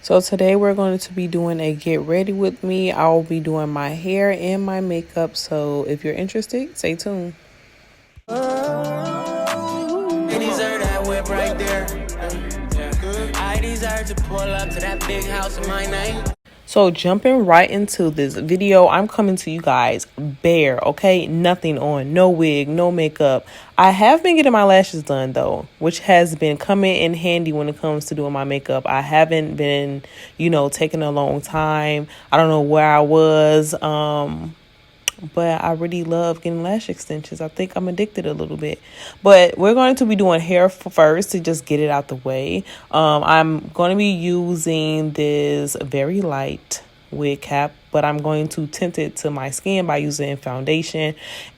So today we're going to be doing a get ready with me. I'll be doing my hair and my makeup. So if you're interested, stay tuned. They deserve that whip right there. I deserve to pull up to that big house in my name. So jumping right into this video, I'm coming to you guys bare, okay? Nothing on, no wig, no makeup. I have been getting my lashes done though, which has been coming in handy when it comes to doing my makeup. I haven't been, taking a long time. I don't know where I was, but I really love getting lash extensions. I think I'm addicted a little bit. But we're going to be doing hair first to just get it out the way. I'm going to be using this very light wig cap, but I'm going to tint it to my skin by using foundation.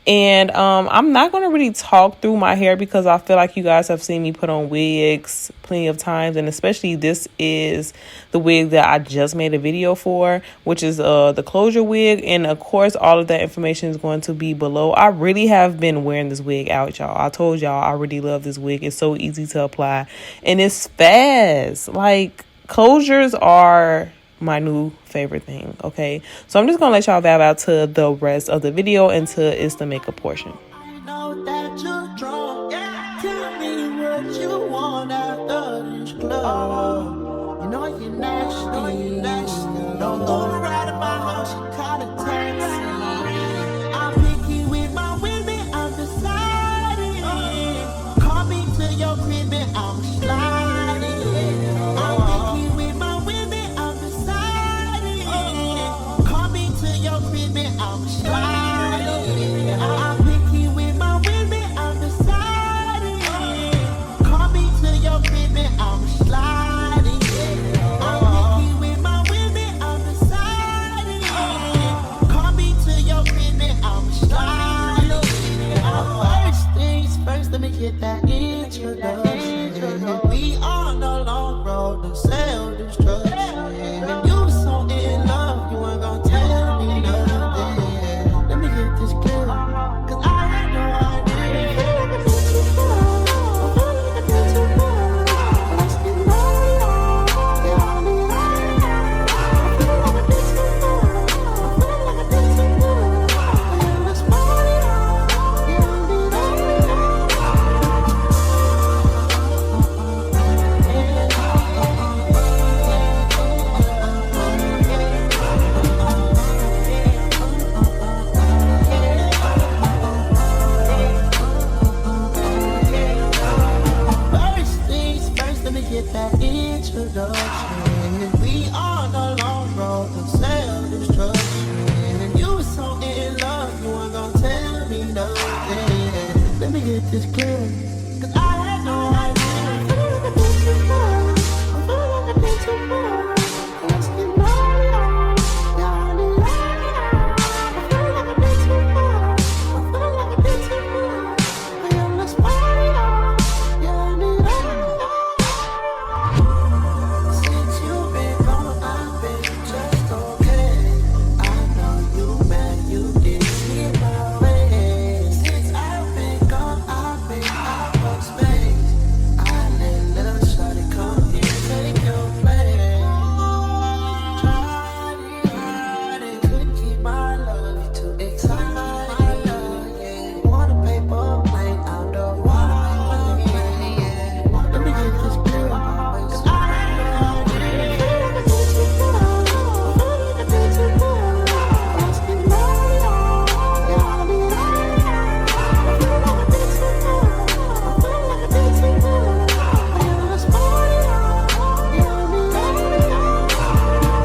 And I'm not going to really talk through my hair because I feel like you guys have seen me put on wigs plenty of times, and especially this is the wig that I just made a video for, which is the closure wig. And of course all of that information is going to be below. I really have been wearing this wig out, y'all. I told y'all I really love this wig. It's so easy to apply and it's fast. Like, closures are my new favorite thing. Okay, so I'm just gonna let y'all vibe out to the rest of the video until it's the makeup portion. I know that you're drunk. Tell me what you want after this club. You know you're nasty. Don't go to ride at my house, you call a taxi. I'm picky with my women, I'm deciding. Call me to your crib and I'm sliding. I'm picky with my women, I'm deciding. Call me to your crib and I'm sliding. I'm picky with my women, I'm deciding. Call me to your crib and I'm sliding. I'm picky with my women, I'm deciding. Call me to your crib and I'm sliding. First things first, let me get that introduction. We on the long road to self-destruction. If you was so in love, you weren't gonna tell me nothing. Let me get this clear, cause I had no idea. I feel like I did too far. I feel like I did too much. Let's get married on. Yeah, I mean, I feel like I did too much. I feel like I did too much. Yeah, let's party on. Yeah, I mean, first things first, let me get that introduction. We on the long road to self-destruction. If you was so in love, you weren't gonna tell me nothing. Let me get this clear, cause I had no idea. I feel like I did too much. I feel like I did too much. Let's get married on. Yeah, I need I feel like I did too much. I feel like I did too much. Yeah, let's party on. Yeah, I need since you've been gone, I've been just okay. I know you mad, you didn't see my face. Since I've been gone, I've been out of space. I let little shawty come here, take your place. Tried it, couldn't keep my love, you too excited. Yeah. Want a paper plane, I'm the one. Let me get this clear, cause I had no idea. I feel like I did too much. I feel like I did too much. Let's get married on. Yeah, I mean, I feel like I did too much. I feel like I did too much. Yeah, let's party on. Yeah, I mean,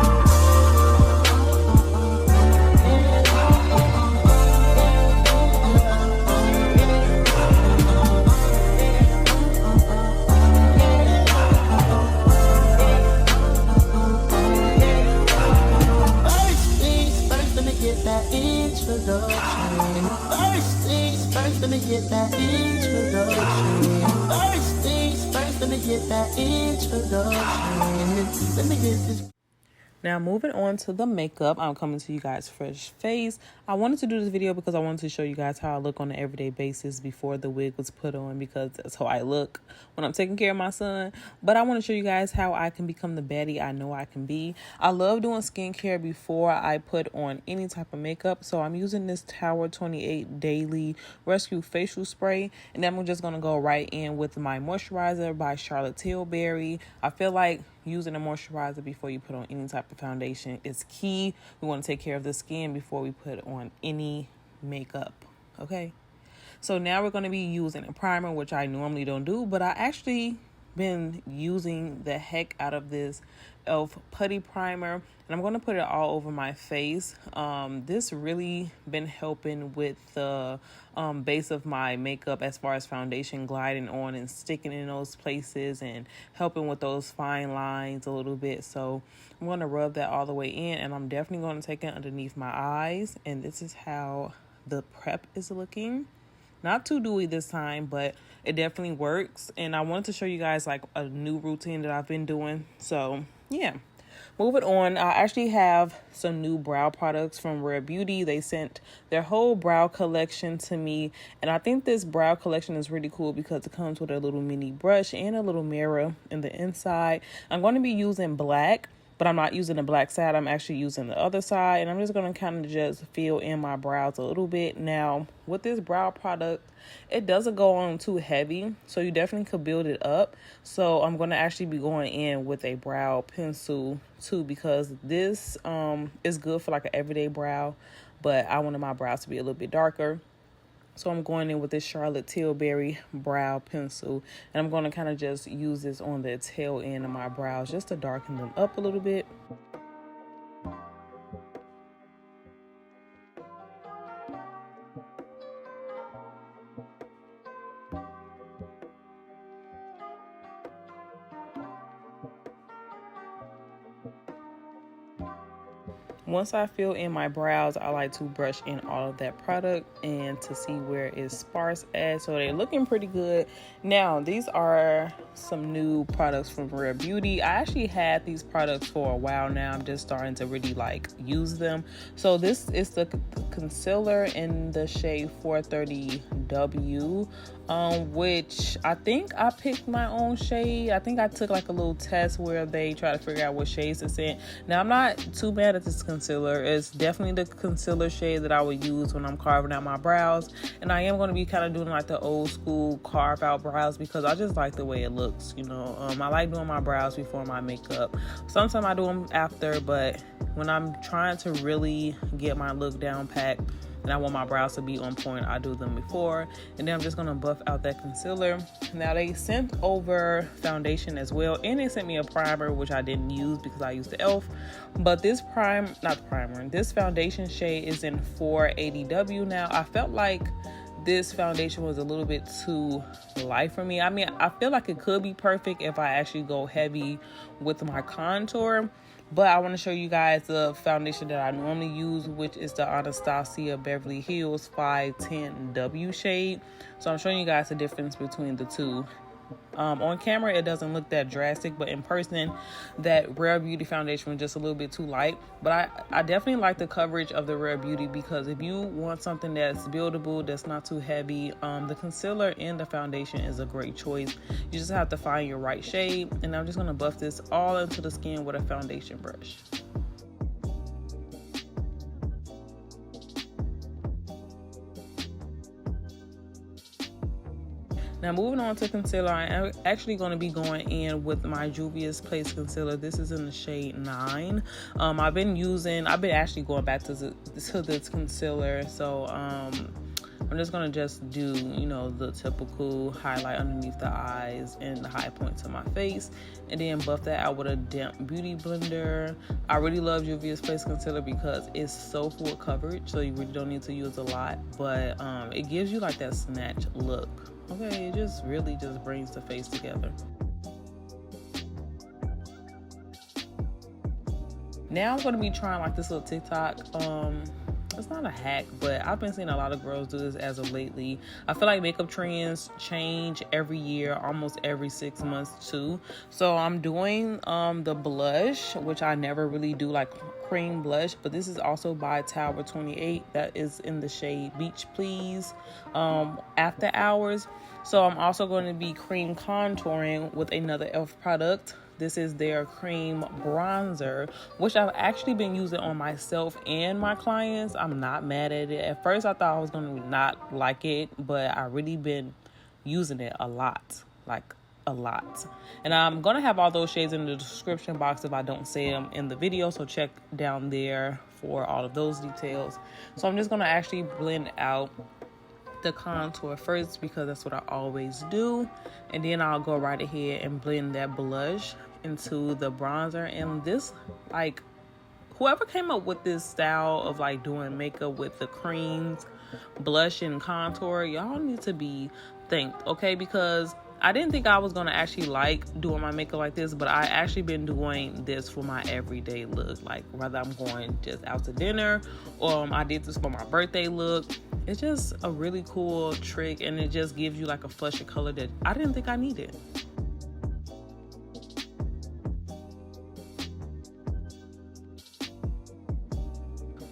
first things first, let me get that introduction. First things first, let me get that introduction. First things first, let me get that introduction. Let me get this. Now moving on to the makeup, I'm coming to you guys fresh face. I wanted to do this video because I wanted to show you guys how I look on an everyday basis before the wig was put on, because that's how I look when I'm taking care of my son. But I want to show you guys how I can become the baddie I know I can be. I love doing skincare before I put on any type of makeup. So I'm using this Tower 28 Daily Rescue Facial Spray. And then I'm just going to go right in with my moisturizer by Charlotte Tilbury. I feel like using a moisturizer before you put on any type of foundation is key. We want to take care of the skin before we put on any makeup. Okay, so now we're going to be using a primer, which I normally don't do, but I actually been using the heck out of this e.l.f. putty primer, and I'm going to put it all over my face. This really been helping with the base of my makeup as far as foundation gliding on and sticking in those places and helping with those fine lines a little bit. So I'm going to rub that all the way in, and I'm definitely going to take it underneath my eyes, and this is how the prep is looking. Not too dewy this time, but it definitely works. And I wanted to show you guys like a new routine that I've been doing. So yeah, moving on. I actually have some new brow products from Rare Beauty. They sent their whole brow collection to me, and I think this brow collection is really cool because it comes with a little mini brush and a little mirror in the inside. I'm going to be using black, but I'm not using the black side. I'm actually using the other side, and I'm just going to kind of just fill in my brows a little bit. Now, with this brow product, it doesn't go on too heavy, so you definitely could build it up. So I'm going to actually be going in with a brow pencil too, because this is good for like an everyday brow, but I wanted my brows to be a little bit darker. So I'm going in with this Charlotte Tilbury brow pencil, and I'm going to kind of just use this on the tail end of my brows just to darken them up a little bit. Once I fill in my brows, I like to brush in all of that product and to see where it's sparse at. So they're looking pretty good. Now, these are some new products from Rare Beauty. I actually had these products for a while now. I'm just starting to really like use them. So this is the concealer in the shade 430W, which I think I picked my own shade. I think I took like a little test where they try to figure out what shades it's in. Now, I'm not too mad at this concealer. It's definitely the concealer shade that I would use when I'm carving out my brows, and I am going to be kind of doing like the old school carve out brows because I just like the way it looks, you know. I like doing my brows before my makeup. Sometimes I do them after, but when I'm trying to really get my look down packed and I want my brows to be on point, I do them before, and then I'm just gonna buff out that concealer. Now they sent over foundation as well, and they sent me a primer, which I didn't use because I used the e.l.f. But this this foundation shade is in 480W. Now I felt like this foundation was a little bit too light for me. I mean, I feel like it could be perfect if I actually go heavy with my contour, but I want to show you guys the foundation that I normally use, which is the Anastasia Beverly Hills 510W shade. So I'm showing you guys the difference between the two. On camera, it doesn't look that drastic, but in person, that Rare Beauty foundation was just a little bit too light. But I definitely like the coverage of the Rare Beauty, because if you want something that's buildable, that's not too heavy, the concealer and the foundation is a great choice. You just have to find your right shade, and I'm just going to buff this all into the skin with a foundation brush. Now moving on to concealer, I am actually going to be going in with my Juvia's Place concealer. This is in the shade 9. I've been actually going back to this concealer. So I'm just going to do, you know, the typical highlight underneath the eyes and the high points of my face, and then buff that out with a damp beauty blender. I really love Juvia's Place concealer because it's so full coverage, so you really don't need to use a lot, but it gives you like that snatch look. Okay, it just really just brings the face together. Now I'm going to be trying like this little TikTok it's not a hack, but I've been seeing a lot of girls do this as of lately. I feel like makeup trends change every year, almost every 6 months too. So I'm doing the blush, which I never really do, like cream blush, but this is also by Tower 28. That is in the shade Beach Please, After Hours. So I'm also going to be cream contouring with another e.l.f. product. This is their cream bronzer, which I've actually been using on myself and my clients. I'm not mad at it. At first, I thought I was going to not like it, but I really been using it a lot, like a lot. And I'm going to have all those shades in the description box if I don't say them in the video. So check down there for all of those details. So I'm just going to actually blend out the contour first because that's what I always do, and then I'll go right ahead and blend that blush into the bronzer. And this, like, whoever came up with this style of like doing makeup with the creams, blush, and contour, y'all need to be thanked, okay? Because I didn't think I was gonna actually like doing my makeup like this, but I actually been doing this for my everyday look. Like whether I'm going just out to dinner or I did this for my birthday look. It's just a really cool trick, and it just gives you like a flushy color that I didn't think I needed.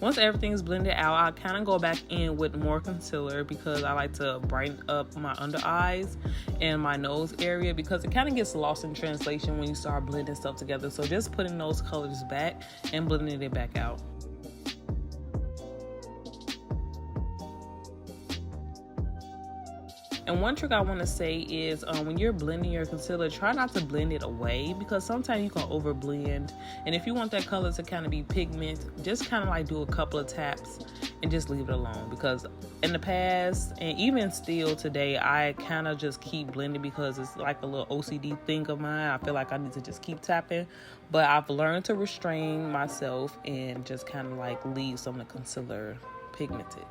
Once everything's blended out, I kind of go back in with more concealer because I like to brighten up my under eyes and my nose area because it kind of gets lost in translation when you start blending stuff together. So just putting those colors back and blending it back out. And one trick I want to say is when you're blending your concealer, try not to blend it away because sometimes you can over blend. And if you want that color to kind of be pigment, just kind of like do a couple of taps and just leave it alone. Because in the past, and even still today, I kind of just keep blending because it's like a little OCD thing of mine. I feel like I need to just keep tapping. But I've learned to restrain myself and just kind of like leave some of the concealer pigmented.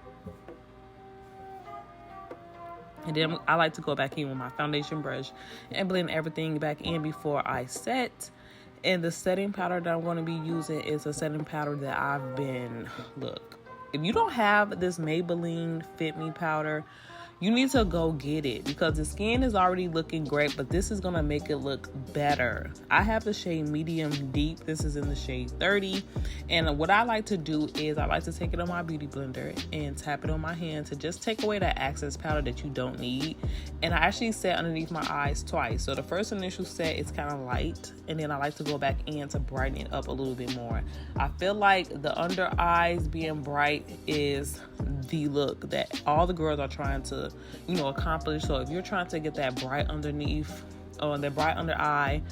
And then I like to go back in with my foundation brush and blend everything back in before I set. And the setting powder that I'm going to be using is a setting powder that I've been, look, if you don't have this Maybelline Fit Me powder, you need to go get it because the skin is already looking great, but this is going to make it look better. I have the shade medium deep. This is in the shade 30. And what I like to do is I like to take it on my beauty blender and tap it on my hand to just take away that excess powder that you don't need. And I actually set underneath my eyes twice. So the first initial set is kind of light, and then I like to go back in to brighten it up a little bit more. I feel like the under eyes being bright is the look that all the girls are trying to, you know, accomplish. So if you're trying to get that bright underneath or that bright under eye,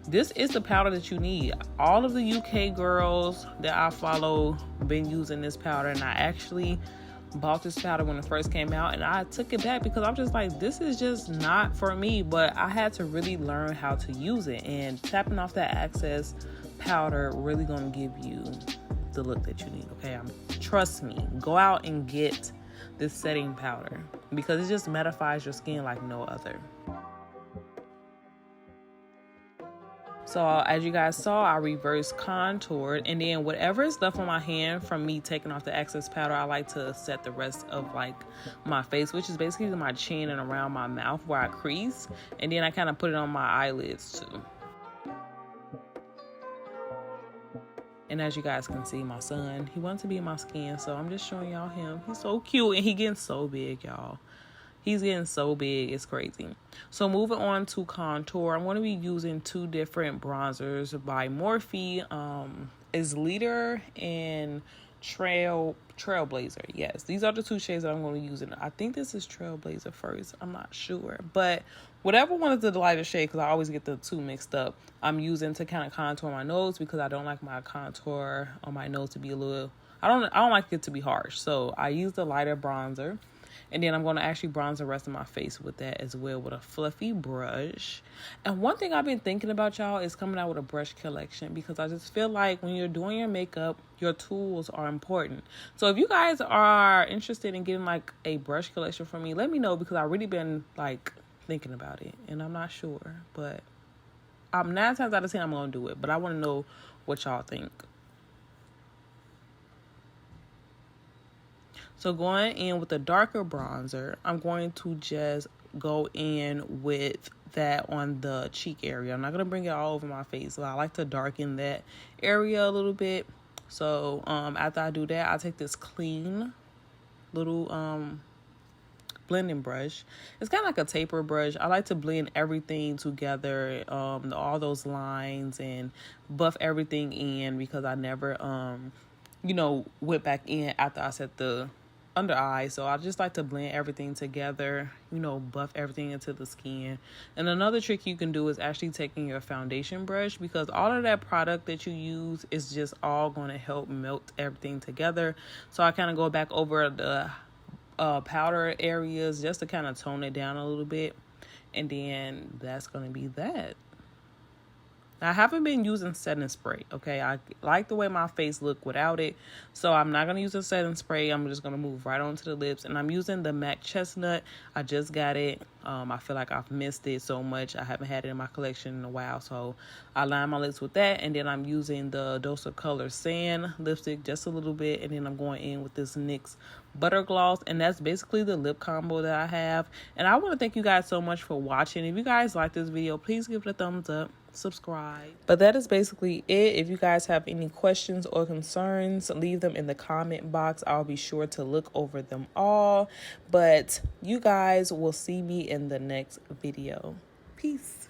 this is the powder that you need. All of the UK girls that I follow been using this powder, and I actually bought this powder when it first came out, and I took it back because I'm just like, this is just not for me. But I had to really learn how to use it, and tapping off that excess powder really gonna give you the look that you need. Okay, trust me, go out and get this setting powder because it just mattifies your skin like no other. So as you guys saw, I reverse contoured, and then whatever is left on my hand from me taking off the excess powder, I like to set the rest of like my face, which is basically my chin and around my mouth where I crease, and then I kind of put it on my eyelids too. And as you guys can see, my son, he wants to be in my skin, so I'm just showing y'all him. He's so cute, and he getting so big, y'all. He's getting so big, it's crazy. So moving on to contour, I'm going to be using two different bronzers by Morphe. Is Leader and Trailblazer. Yes, these are the two shades that I'm going to use. And I think this is Trailblazer first. I'm not sure. But whatever one is the lighter shade, because I always get the two mixed up, I'm using to kind of contour my nose because I don't like my contour on my nose to be a little... I don't like it to be harsh. So I use the lighter bronzer. And then I'm going to actually bronze the rest of my face with that as well with a fluffy brush. And one thing I've been thinking about, y'all, is coming out with a brush collection because I just feel like when you're doing your makeup, your tools are important. So if you guys are interested in getting like a brush collection from me, let me know because I've really been like thinking about it and I'm not sure. But 9 times out of 10 I'm going to do it. But I want to know what y'all think. So going in with a darker bronzer, I'm going to just go in with that on the cheek area. I'm not going to bring it all over my face. So I like to darken that area a little bit. So after I do that, I take this clean little blending brush. It's kind of like a taper brush. I like to blend everything together, all those lines, and buff everything in, because I never went back in after I set the under eye. So I just like to blend everything together, buff everything into the skin. And another trick you can do is actually taking your foundation brush, because all of that product that you use is just all going to help melt everything together. So I kind of go back over the powder areas just to kind of tone it down a little bit, and then that's going to be that. I haven't been using setting spray, okay? I like the way my face look without it, so I'm not going to use a setting spray. I'm just going to move right onto the lips, and I'm using the MAC Chestnut. I just got it. I feel like I've missed it so much. I haven't had it in my collection in a while, so I line my lips with that, and then I'm using the Dose of Color Sand lipstick just a little bit, and then I'm going in with this NYX Butter Gloss, and that's basically the lip combo that I have. And I want to thank you guys so much for watching. If you guys like this video, please give it a thumbs up, subscribe. But that is basically it. If you guys have any questions or concerns, leave them in the comment box. I'll be sure to look over them all. But you guys will see me in the next video. Peace.